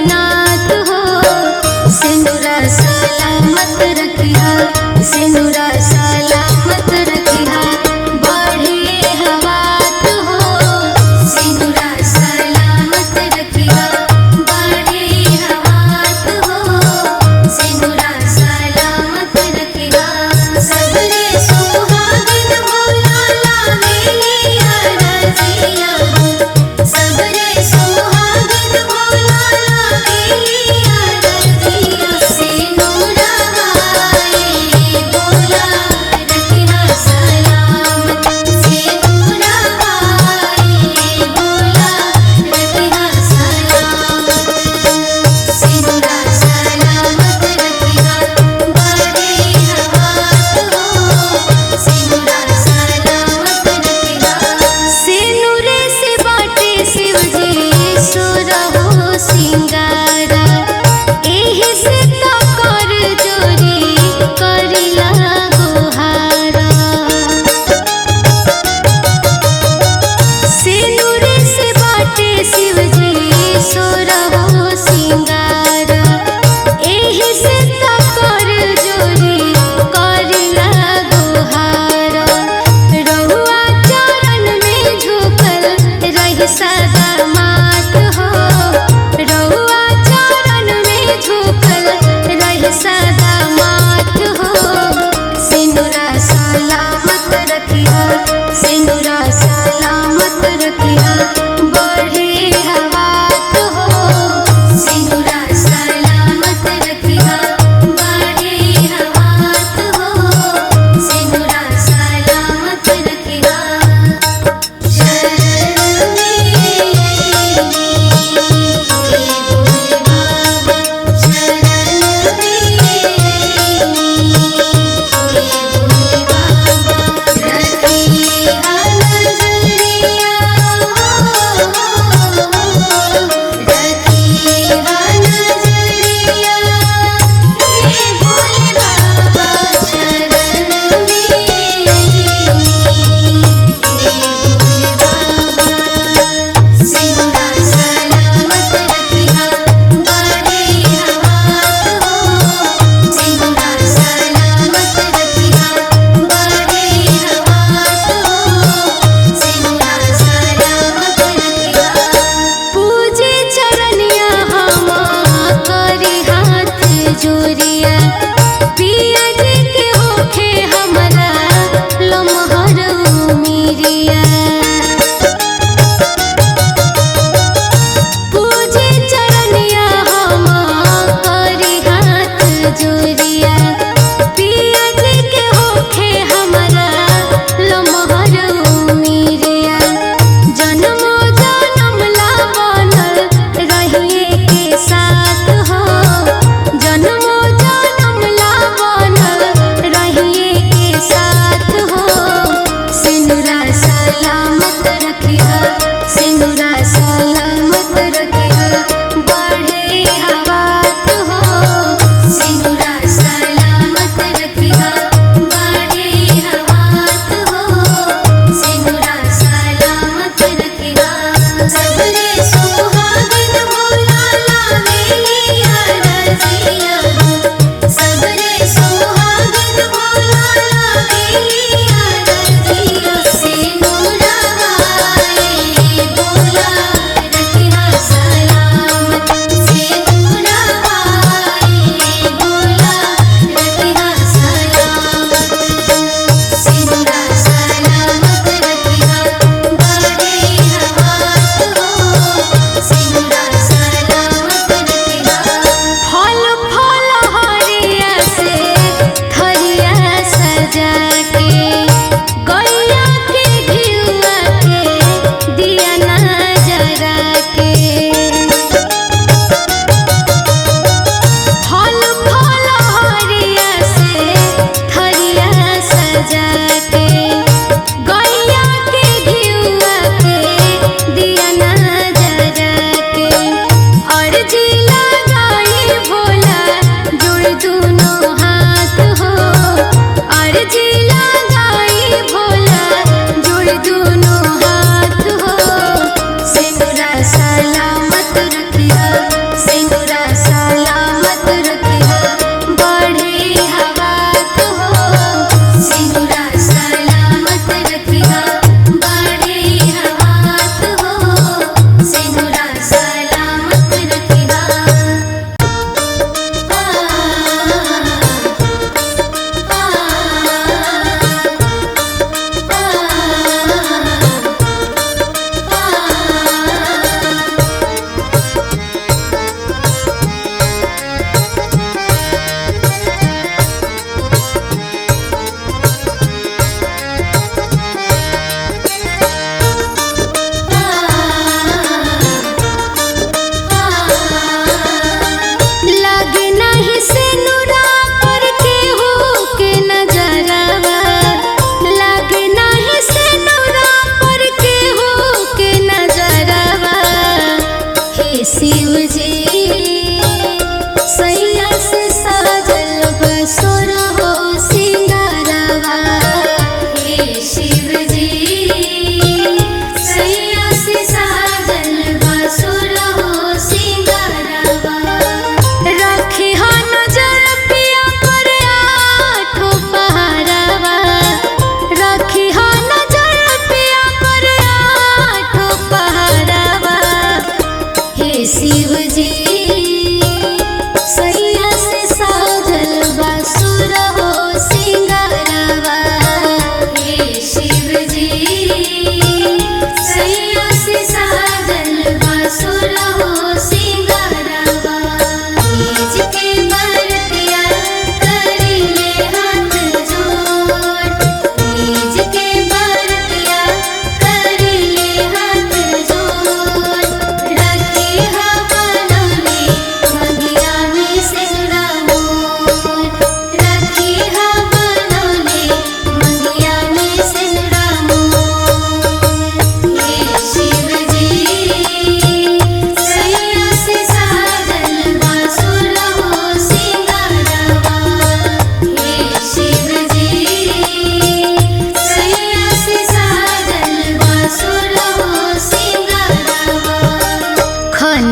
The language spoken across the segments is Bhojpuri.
नाथ हो। सिंदूरा सलामत रखिया, सिंदूरा सलामत रखिया, बढ़े हवात हो। सिंदूरा सलामत रखिया, बढ़े हवात हो। सिंदूरा सलामत रखिया, सबरे सुहागिन भोला लावेली अरजिया। सबरे सुहागिन भोला लावेली अरजिया। सिंदूरा हाय भोला रखिया सलामत। सिंदूरा हाय भोला रखिया सलामत। सिंदूरा सलामत रखिया, बढ़े हवात हो। सिंदूरा सलामत रखिया, सिंदूरे से बाटे शिव जी सोरहो सिंगारा। एही से तो कर जोरी करिला गोहारा। सिंदूरे से बाटे शिव जी सोरहो सिंगारा। एही से तो कर जोरी करिला गोहारा। रहुआ चरण में झुकल रही सदा मात हो। रहुआ चरण में झुकल रही सदा मात हो। सिंदूरा सलामत रखिया, सिंदूरा सलामत रखिया, बढ़े हवात हो। सिंदूरा सलामत रखिया, बढ़े हवात हो। सिंदूरा सलामत रखिया, शरण में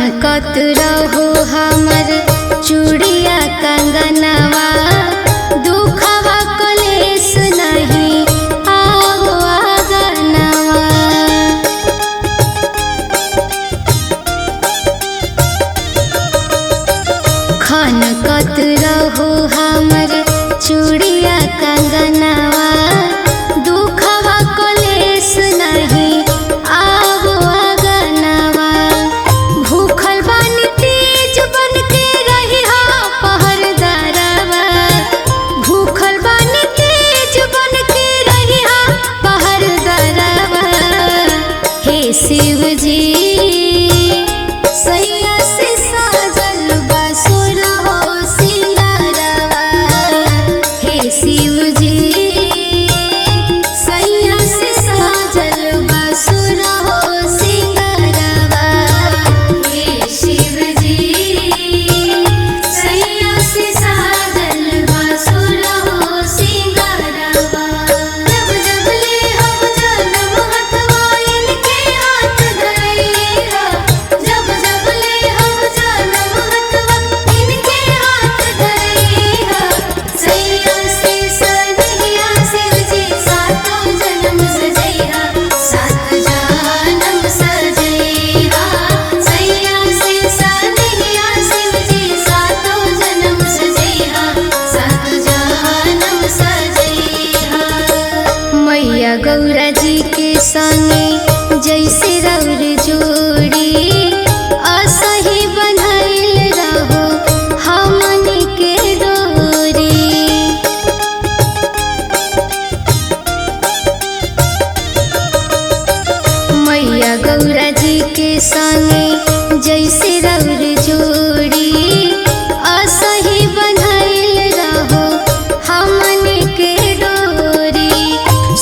खनकत रहो हमर चूड़िया कंगनवा, दुखवा कलेस नहीं आवो आंगनवा। खनकत रहो हमर चूड़िया कंगनवा, दुखवा कलेस नहीं आवो आंगनवा। भूखल बानी तेज बनके रहिहा पहरदारवा, भूखल बानी तेज बनके रहिहा पहरदारवा। हे शिव जी सैया से साजल बा सुरहो सिंगारवा। हे शिव जी सैया से साजल बा सुरहो सिंगारवा। हे शिव जी सैया से साजल बा सुरहो सिंगारवा। जब जब ले हम जन्म हथवा इनके हाथ धरैहा, जब जब ले हम जन्म हथवा इनके हाथ धरैहा। सैया से सनहिया शिव जी सातों जन्म सजैहा, सात जन्म सजैहा। सैया से सनहिया शिव जी सातों जन्म सजैहा, सात जन्म सजैहा। मैया गौरा जी के संगे जैसे रौर जोड़ी, असही बन्हैल रहो हमनी के डोरी। मैया गौरा जी के संगे जैसे रौर जोड़ी, असही बन्हैल रहो हमनी के डोरी।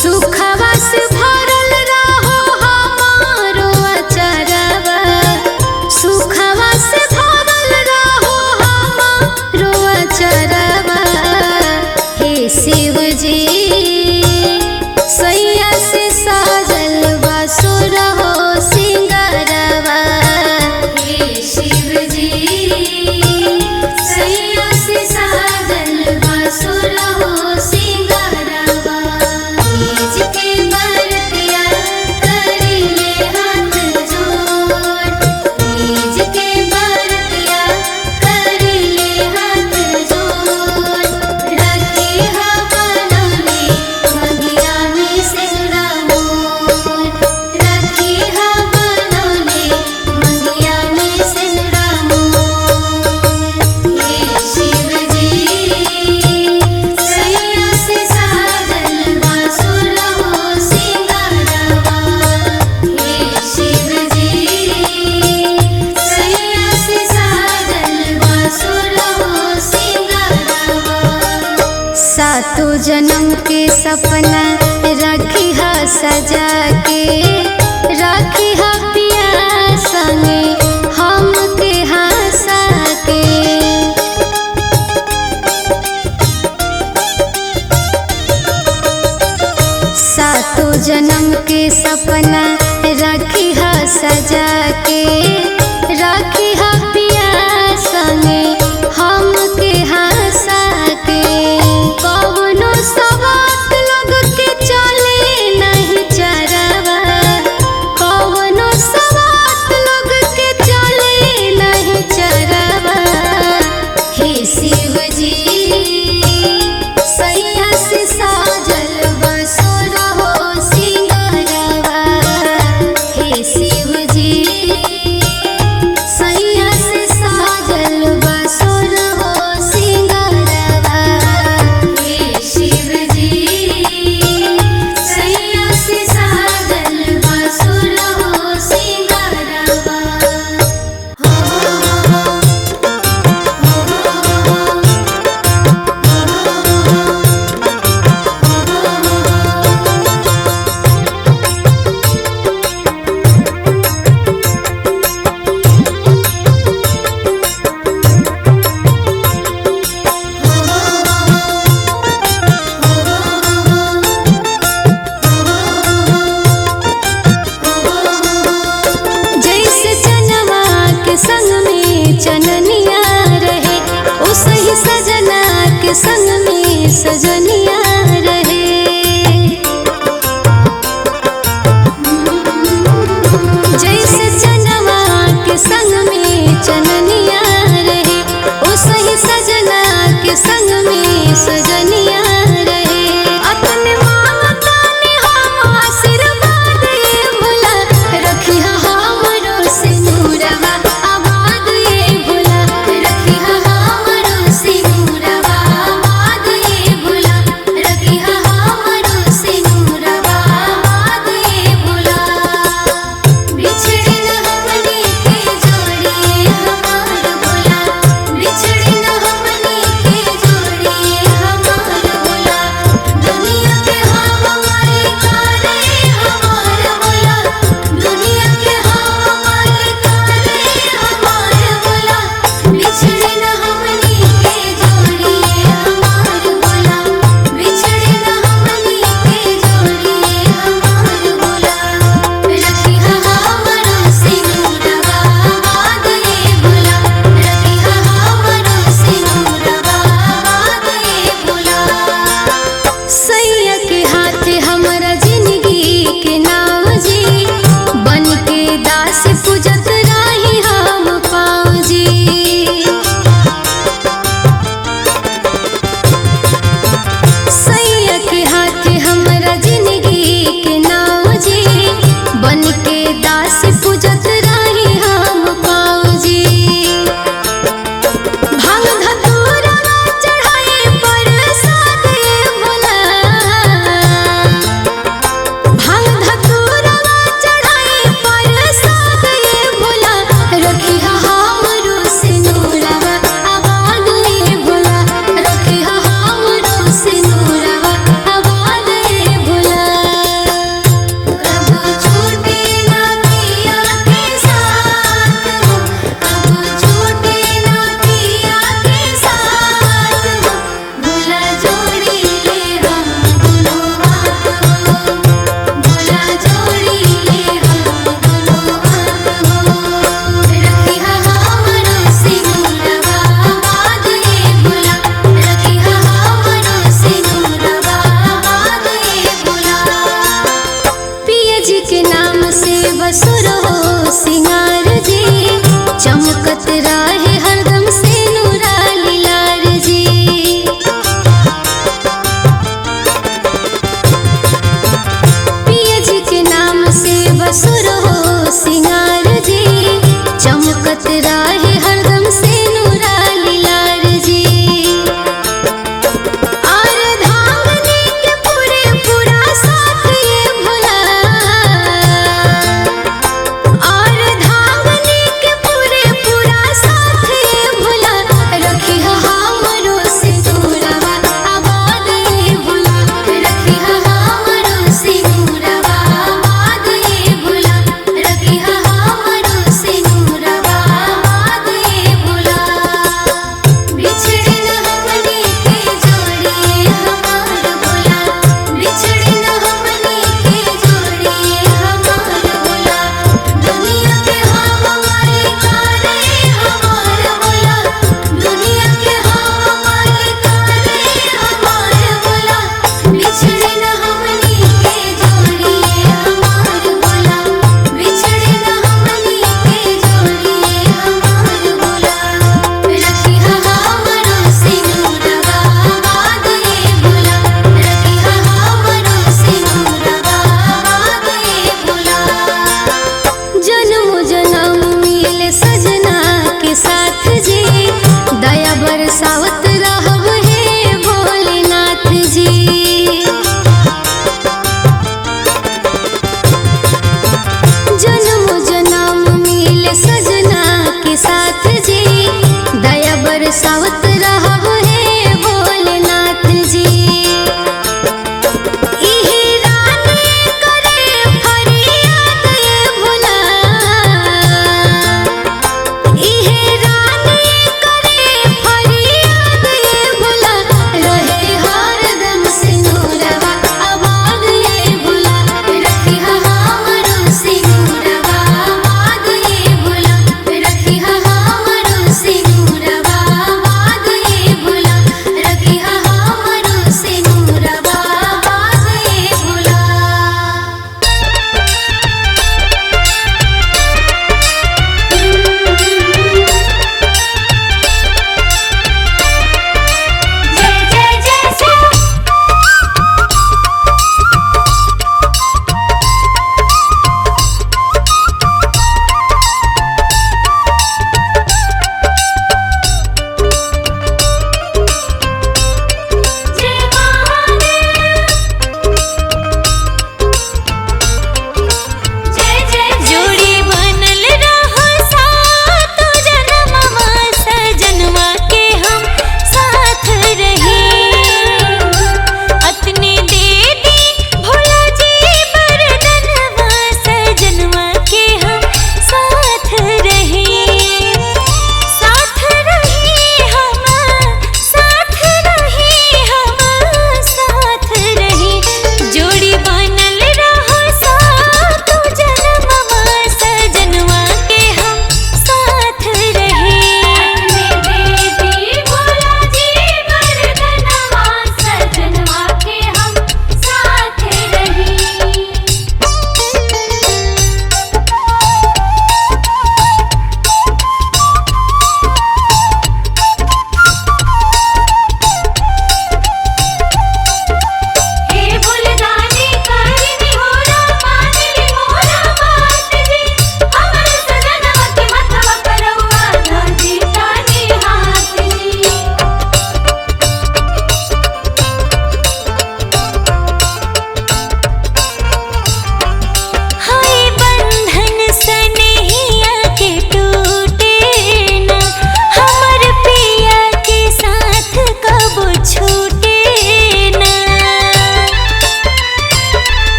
सुखवा से भरल रहो हमारो अचरवा, सुखवा से भरल रहो हमारो अचरवा। हे शिव जी सैया से साजल बा सुरहो सिंगारवा। हे शिव जी सैया से साजल बा सुरहो सिंगारवा। तीज के बरतिया करिले हाथ जोड़, तीज के बरतिया करिले हाथ जोड़। रखिहा बनौले मंगिया में सिंदूरा मोर, रखिहा बनौले मंगिया में सिंदूरा मोर। हे शिव जी सैया से साजल बा सुरहो सिंगारवा। हे शिव जी सैया से साजल बा सुरहो सिंगारवा। सातों जन्म के सपना रखिहा सजा के, रखिहा पिया संगे हमके हंसा के। सातों जन्म के सपना रखिहा सजा के,